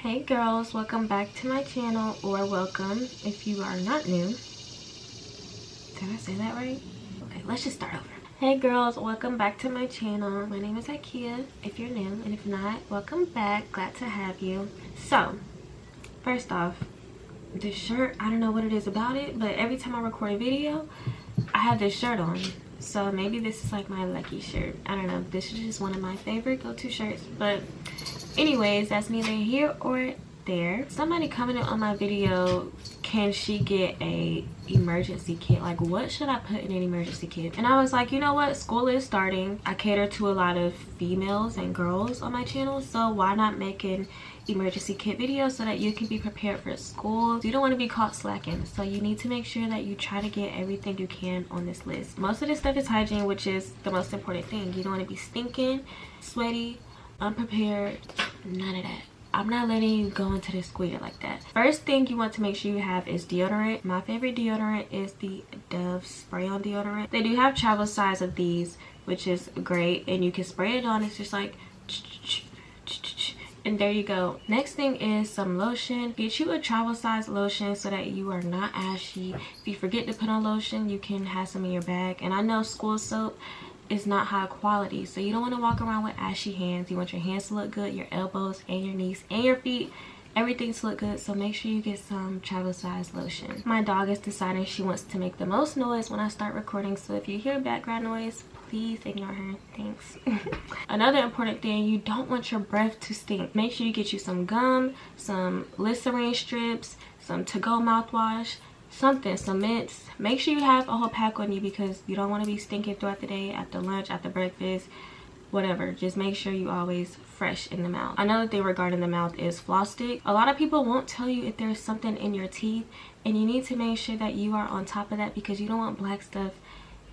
Hey girls, welcome back to my channel, or welcome if you are not new. Did I say that right? Okay, let's just start over. Hey girls, welcome back to my channel. My name is Ikea if you're new, and if not, welcome back. Glad to have you. So, first off, this shirt, I don't know what it is about it, but every time I record a video, I have this shirt on. So maybe this is like my lucky shirt. I don't know. This is just one of my favorite go-to shirts. But anyways, that's neither here or there. Somebody commented on my video, can she get a emergency kit? Like, what should I put in an emergency kit? And I was like, you know what? School is starting. I cater to a lot of females and girls on my channel, so why not make an emergency kit video so that you can be prepared for school. You don't want to be caught slacking, so you need to make sure that you try to get everything you can on this list. Most of this stuff is hygiene, which is the most important thing. You don't want to be stinking, sweaty, unprepared, none of that. I'm not letting you go into this school year like that. First thing you want to make sure you have is deodorant. My favorite deodorant is the Dove spray-on deodorant. They do have travel size of these, which is great, and you can spray it on. It's just like, and there you go. Next thing is some lotion. Get you a travel size lotion so that you are not ashy. If you forget to put on lotion, you can have some in your bag. And I know school soap is not high quality, so you don't want to walk around with ashy hands. You want your hands to look good, your elbows and your knees and your feet, everything to look good. So make sure you get some travel size lotion. My dog is deciding she wants to make the most noise when I start recording, so if you hear background noise, please ignore her. Thanks. Another important thing, you don't want your breath to stink. Make sure you get you some gum, some Listerine strips, some to-go mouthwash, something, some mints. Make sure you have a whole pack on you because you don't want to be stinking throughout the day, after lunch, after breakfast, whatever. Just make sure you always fresh in the mouth. Another thing regarding the mouth is floss stick. A lot of people won't tell you if there's something in your teeth, and you need to make sure that you are on top of that because you don't want black stuff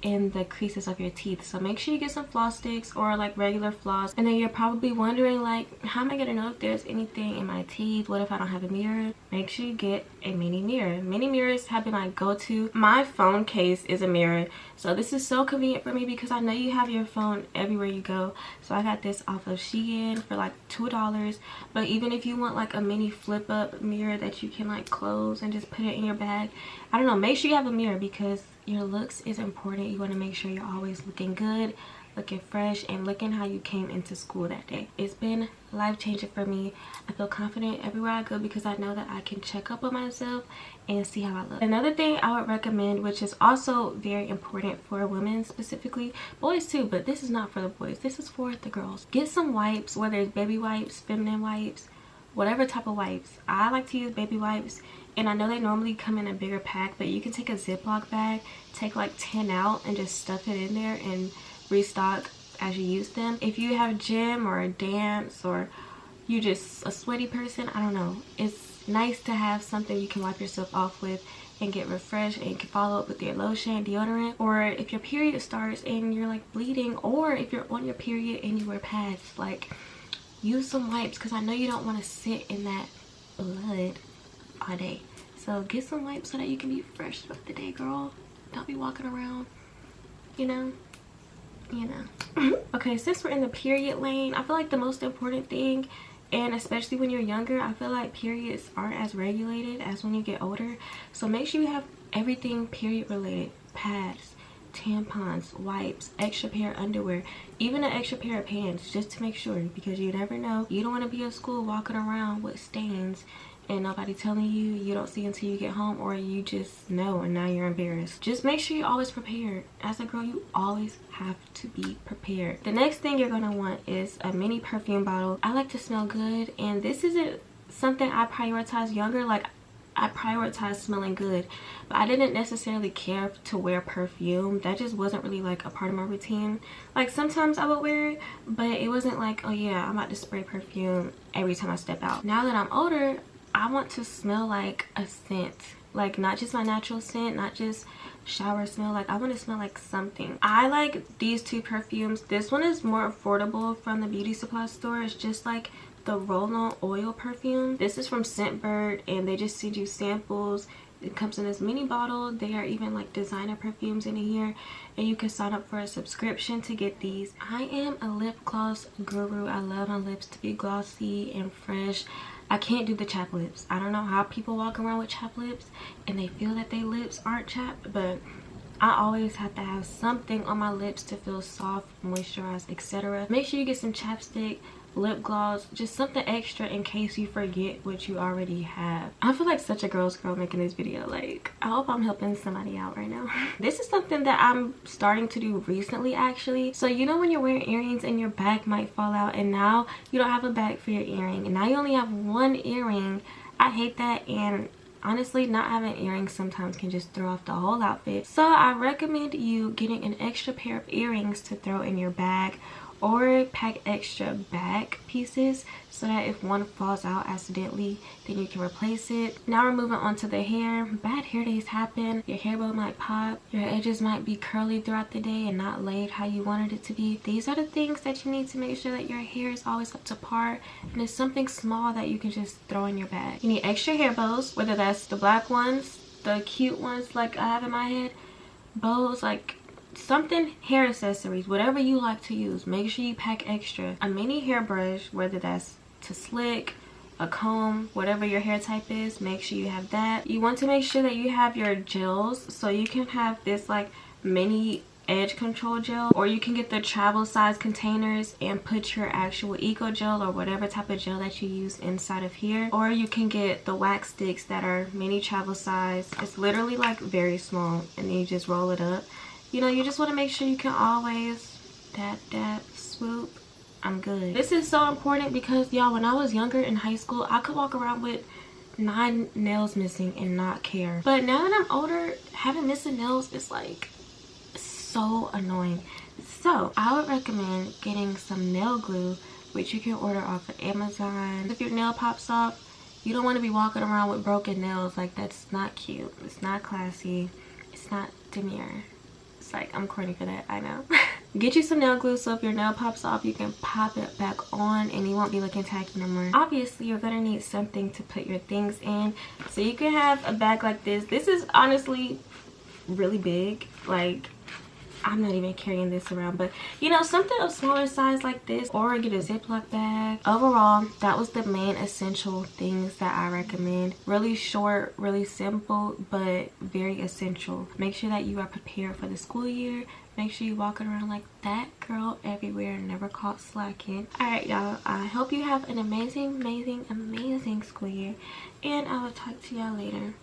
in the creases of your teeth. So make sure you get some floss sticks or like regular floss. And then you're probably wondering, like, how am I gonna know if there's anything in my teeth? What if I don't have a mirror? Make sure you get a mini mirror. Mini mirrors have been my go-to. My phone case is a mirror, so this is so convenient for me because I know you have your phone everywhere you go. So I got this off of Shein for like $2. But even if you want like a mini flip up mirror that you can like close and just put it in your bag, I don't know, make sure you have a mirror because your looks is important. You want to make sure you're always looking good, looking fresh, and looking how you came into school that day. It's been life-changing for me. I feel confident everywhere I go because I know that I can check up on myself and see how I look. Another thing I would recommend, which is also very important for women specifically, boys too, but this is not for the boys, this is for the girls. Get some wipes, whether it's baby wipes, feminine wipes, whatever type of wipes. I like to use baby wipes, and I know they normally come in a bigger pack, but you can take a Ziploc bag, take like 10 out and just stuff it in there and restock as you use them. If you have gym or a dance, or you just a sweaty person, I don't know, it's nice to have something you can wipe yourself off with and get refreshed, and you can follow up with your lotion, deodorant. Or if your period starts and you're like bleeding, or if you're on your period and you wear pads, like, use some wipes because I know you don't want to sit in that blood all day. So get some wipes so that you can be fresh throughout the day, girl. Don't be walking around, you know. Okay, since we're in the period lane, I feel like the most important thing, and especially when you're younger, I feel like periods aren't as regulated as when you get older. So make sure you have everything period related: pads, tampons, wipes, extra pair of underwear, even an extra pair of pants, just to make sure, because you never know. You don't want to be in school walking around with stains and nobody telling you, you don't see until you get home, or you just know and now you're embarrassed. Just make sure you're always prepared. As a girl, you always have to be prepared. The next thing you're gonna want is a mini perfume bottle. I like to smell good, and this isn't something I prioritize younger. Like, I prioritize smelling good, but I didn't necessarily care to wear perfume. That just wasn't really like a part of my routine. Like, sometimes I would wear it, but it wasn't like, oh yeah, I'm about to spray perfume every time I step out. Now that I'm older, I want to smell like a scent, like not just my natural scent, not just shower smell. Like, I want to smell like something. I like these two perfumes. This one is more affordable from the beauty supply store. It's just like the roll-on oil perfume. This is from Scentbird, and they just send you samples. It comes in this mini bottle. They are even like designer perfumes in here, and you can sign up for a subscription to get these. I am a lip gloss guru. I love my lips to be glossy and fresh. I can't do the chapped lips. I don't know how people walk around with chapped lips and they feel that their lips aren't chapped, but I always have to have something on my lips to feel soft, moisturized, etc. Make sure you get some chapstick, lip gloss, just something extra in case you forget what you already have. I feel like such a girl's girl making this video. Like, I hope I'm helping somebody out right now. This is something that I'm starting to do recently, actually. So you know when you're wearing earrings and your bag might fall out, and now you don't have a bag for your earring, and now you only have one earring. I hate that, and honestly, not having earrings sometimes can just throw off the whole outfit. So I recommend you getting an extra pair of earrings to throw in your bag, or pack extra bag pieces so that if one falls out accidentally, then you can replace it. Now we're moving on to the hair. Bad hair days happen. Your hair bow might pop, your edges might be curly throughout the day and not laid how you wanted it to be. These are the things that you need to make sure that your hair is always up to par, and it's something small that you can just throw in your bag. You need extra hair bows, whether that's the black ones, the cute ones like I have in my head, bows, like something, hair accessories, whatever you like to use. Make sure you pack extra. A mini hairbrush, whether that's to slick, a comb, whatever your hair type is, make sure you have that. You want to make sure that you have your gels, so you can have this like mini edge control gel, or you can get the travel size containers and put your actual eco gel or whatever type of gel that you use inside of here, or you can get the wax sticks that are mini travel size. It's literally like very small, and then you just roll it up. You know, you just want to make sure you can always dab, swoop. I'm good. This is so important because, y'all, when I was younger in high school, I could walk around with 9 nails missing and not care. But now that I'm older, having missing nails is like so annoying. So I would recommend getting some nail glue, which you can order off of Amazon. If your nail pops off, you don't want to be walking around with broken nails. Like, that's not cute. It's not classy. It's not demure. Like, I'm corny for that, I know. Get you some nail glue so if your nail pops off, you can pop it back on and you won't be looking tacky no more. Obviously, you're gonna need something to put your things in, so you can have a bag like this. This is honestly really big. Like, I'm not even carrying this around, but you know, something of smaller size like this, or get a Ziploc bag. Overall, that was the main essential things that I recommend. Really short, really simple, but very essential. Make sure that you are prepared for the school year. Make sure you're walking around like that girl everywhere, never caught slacking. Alright, y'all, I hope you have an amazing school year, and I will talk to y'all later.